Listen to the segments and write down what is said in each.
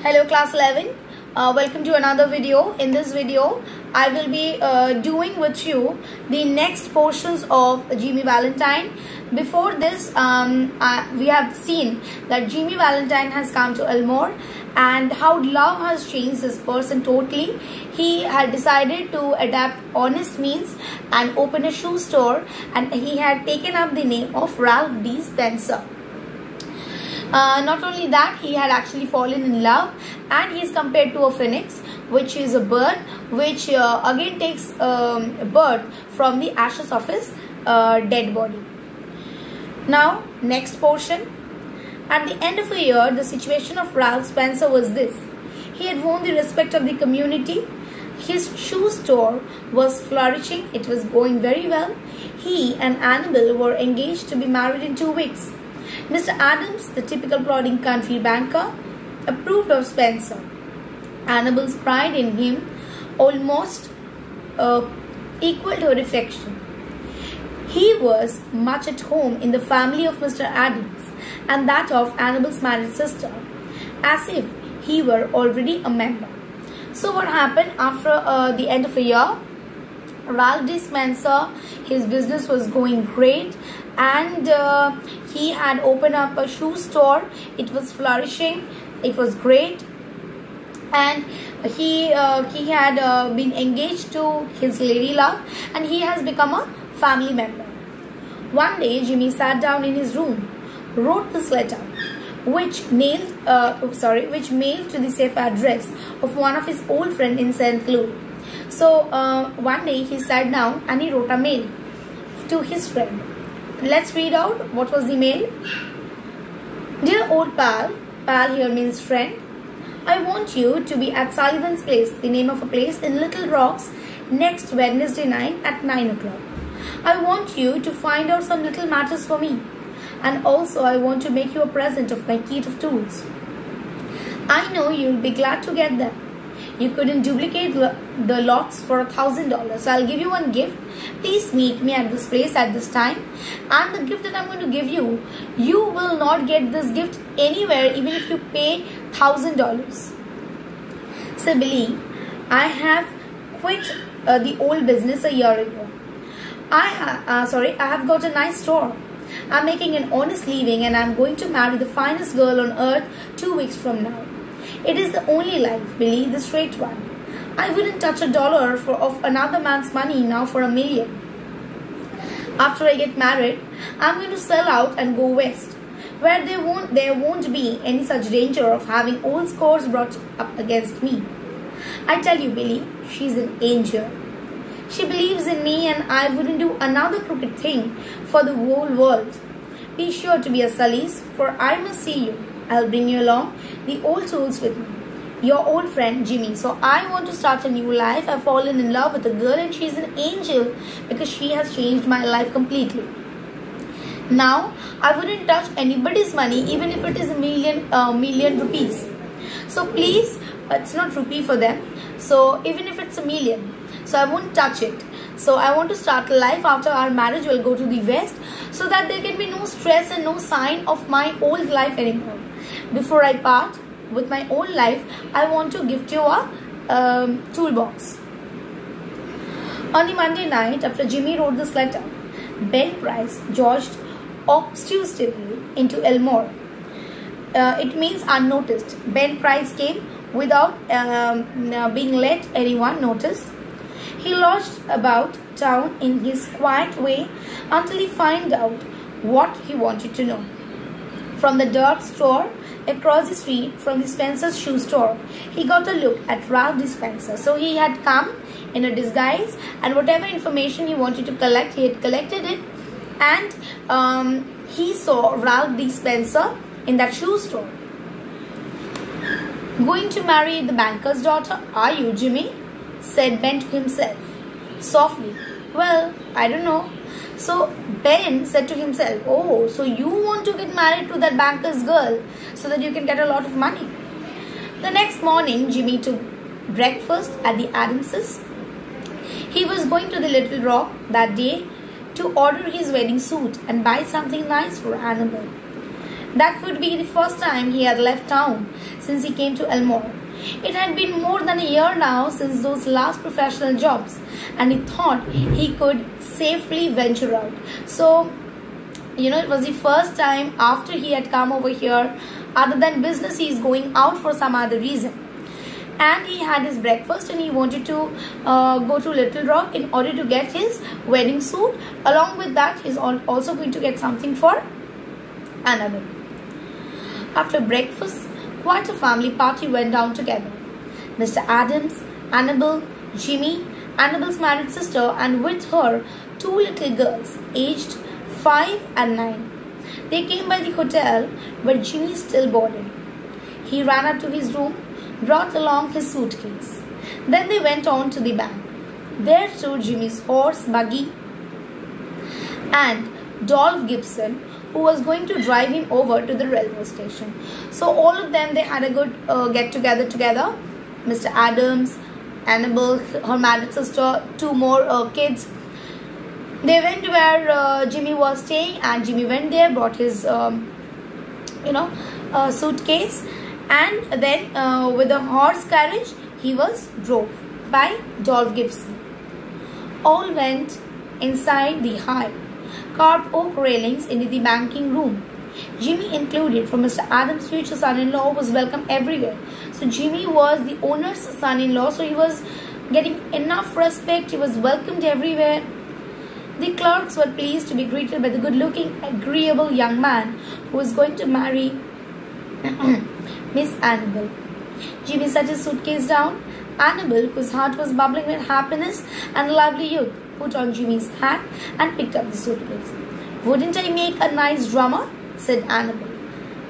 Hello class 11, welcome to another video. In this video I will be doing with you the next portions of Jimmy Valentine. Before this we have seen that Jimmy Valentine has come to Elmore and how love has changed this person totally. He had decided to adapt honest means and open a shoe store, and he had taken up the name of Ralph D. Spencer. Not only that, he had actually fallen in love, and he is compared to a phoenix, which is a bird which again takes birth from the ashes of his dead body. Now, next portion. At the end of a year, the situation of Ralph Spencer was this. He had won the respect of the community. His shoe store was flourishing. It was going very well. He and Annabel were engaged to be married in 2 weeks. Mr. Adams, the typical plodding country banker, approved of Spencer. Annabel's pride in him almost equaled her affection. He was much at home in the family of Mr. Adams and that of Annabel's married sister, as if he were already a member. So what happened after the end of a year? Ralph D. Spencer, his business was going great, and he had opened up a shoe store. It was flourishing. It was great, and he had been engaged to his lady love, and he has become a family member. One day, Jimmy sat down in his room, wrote this letter, which mailed to the safe address of one of his old friends in St. Louis. So one day he sat down and he wrote a mail to his friend. Let's read out what was the mail. Dear old pal, pal here means friend, I want you to be at Sullivan's Place, the name of a place in Little Rocks, next Wednesday night at 9 o'clock. I want you to find out some little matters for me, and also I want to make you a present of my kit of tools. I know you'll be glad to get them. You couldn't duplicate the lots for $1,000. So I'll give you one gift. Please meet me at this place at this time. And the gift that I'm going to give you, you will not get this gift anywhere, even if you pay $1,000. So Billy, I have quit the old business a year ago. I have got a nice store. I'm making an honest living, and I'm going to marry the finest girl on earth 2 weeks from now. It is the only life, Billy, the straight one. I wouldn't touch a dollar of another man's money now for $1 million. After I get married, I'm going to sell out and go west, where there won't be any such danger of having old scores brought up against me. I tell you, Billy, she's an angel. She believes in me, and I wouldn't do another crooked thing for the whole world. Be sure to be a Sully's, for I must see you. I'll bring you along the old souls with me. Your old friend Jimmy. So I want to start a new life. I've fallen in love with a girl, and she's an angel because she has changed my life completely. Now I wouldn't touch anybody's money, even if it is a million rupees. So please, it's not rupee for them. So even if it's $1 million, so I won't touch it. So I want to start a life after our marriage. We'll go to the west, so that there can be no stress and no sign of my old life anymore. Before I part with my old life, I want to gift you a toolbox. On the Monday night, after Jimmy wrote this letter, Ben Price jogged obtrusively into Elmore. It means unnoticed. Ben Price came without being let anyone notice. He lodged about town in his quiet way until he found out what he wanted to know. From the dark store across the street from the Spencer's shoe store, he got a look at Ralph D. Spencer. So he had come in a disguise, and whatever information he wanted to collect, he had collected it, and he saw Ralph D. Spencer in that shoe store. Going to marry the banker's daughter, are you, Jimmy? Said Ben to himself softly. Well, I don't know. So Ben said to himself, oh, so you want to get married to that banker's girl so that you can get a lot of money. The next morning, Jimmy took breakfast at the Adamses. He was going to the Little Rock that day to order his wedding suit and buy something nice for Annabel. That would be the first time he had left town since he came to Elmore. It had been more than a year now since those last professional jobs, and he thought he could safely venture out. So, it was the first time after he had come over here. Other than business, he is going out for some other reason. And he had his breakfast and he wanted to go to Little Rock in order to get his wedding suit. Along with that, he's also going to get something for Annabelle. After breakfast, quite a family party went down together. Mr. Adams, Annabelle, Jimmy, Annabelle's married sister, and with her 2 little girls aged 5 and 9. They came by the hotel where Jimmy still boarded. He ran up to his room, brought along his suitcase. Then they went on to the bank. There stood Jimmy's horse, buggy, and Dolph Gibson, who was going to drive him over to the railway station. So all of them, they had a good get-together together. Mr. Adams, Annabelle, her married sister, 2 more kids. They went where Jimmy was staying, and Jimmy went there, brought his suitcase, and then with a horse carriage he was drove by Dolph Gibson. All went inside the high carved oak railings into the banking room. Jimmy included, for Mr. Adams' future son-in-law was welcome everywhere. So Jimmy was the owner's son-in-law, so he was getting enough respect, he was welcomed everywhere. The clerks were pleased to be greeted by the good-looking, agreeable young man who was going to marry Miss Annabelle. Jimmy set his suitcase down. Annabelle, whose heart was bubbling with happiness and lively youth, put on Jimmy's hat and picked up the suitcase. "Wouldn't I make a nice drummer?" said Annabelle.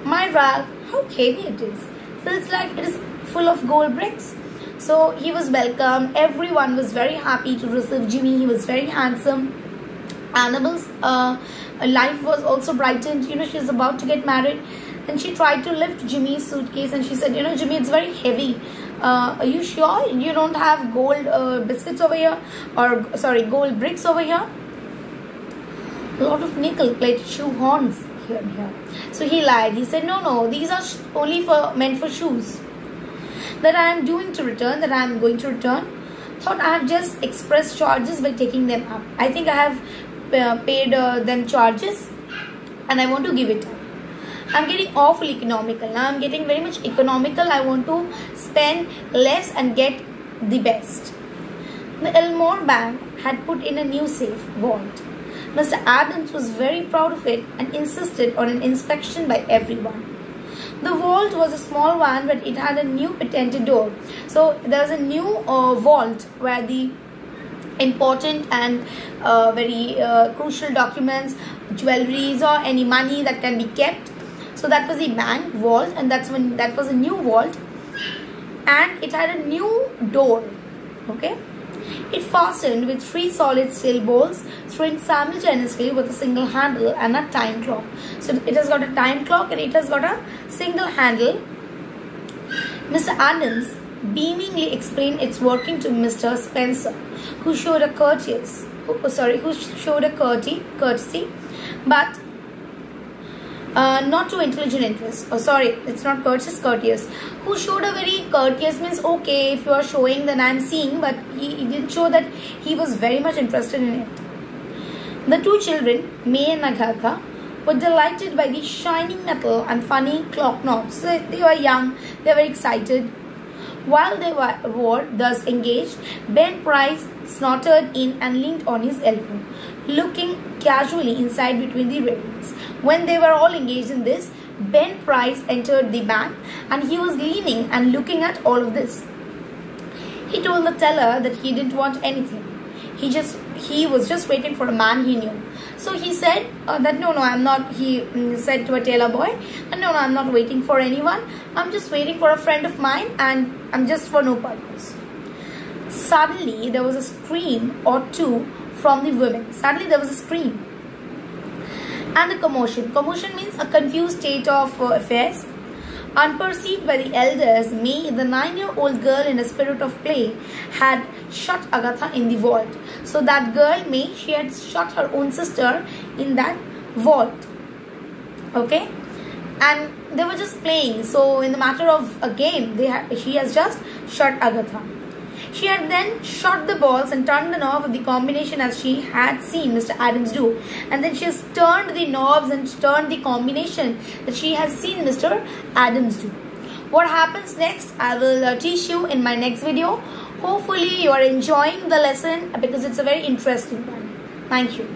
"My Ralph, how heavy it is. Feels like it is full of gold bricks." So he was welcomed. Everyone was very happy to receive Jimmy. He was very handsome. Annabelle's life was also brightened. She was about to get married, and she tried to lift Jimmy's suitcase, and she said, "Jimmy, it's very heavy. Are you sure you don't have gold biscuits over here, or sorry, gold bricks over here? A lot of nickel-plated shoe horns here and here." So he lied. He said, "No, these are only meant for shoes that I am going to return. Thought I have just expressed charges by taking them up. I think I have paid them charges, and I want to give it up. I'm getting awful economical now. I'm getting very much economical. I want to spend less and get the best." The Elmore Bank had put in a new safe vault. Mr. Adams was very proud of it and insisted on an inspection by everyone. The vault was a small one, but it had a new patented door. So there was a new vault where the important and very crucial documents, jewelries, or any money that can be kept. So that was the bank vault, and that was a new vault, and it had a new door. Okay, it fastened with 3 solid steel bolts, swinging simultaneously with a single handle and a time clock. So it has got a time clock and it has got a single handle. Mr. Adams beamingly explained its working to Mr. Spencer, who showed a courtesy, but not to intelligent interest. It's not courteous. Who showed a very courteous means, okay, if you are showing, then I am seeing, but he didn't show that he was very much interested in it. The 2 children, May and Agatha, were delighted by the shining metal and funny clock knobs. So they were young, they were excited. While they were thus engaged, Ben Price snorted in and leaned on his elbow, looking casually inside between the railings. When they were all engaged in this, Ben Price entered the bank, and he was leaning and looking at all of this. He told the teller that he didn't want anything. He was just waiting for a man he knew. So he said that no, I'm not. He said to a tailor boy, "No, I'm not waiting for anyone. I'm just waiting for a friend of mine, and I'm just for no purpose." Suddenly, there was a scream or two from the women. Suddenly, there was a scream and a commotion. Commotion means a confused state of affairs. Unperceived by the elders, May, the 9-year-old girl in a spirit of play, had shut Agatha in the vault. So that girl, May, she had shut her own sister in that vault. Okay? and they were just playing. So in the matter of a game, she has just shot Agatha. She had then shot the balls and turned the knob of the combination as she had seen Mr. Adams do. And then she has turned the knobs and turned the combination that she has seen Mr. Adams do. What happens next, I will teach you in my next video. Hopefully you are enjoying the lesson because it's a very interesting one. Thank you.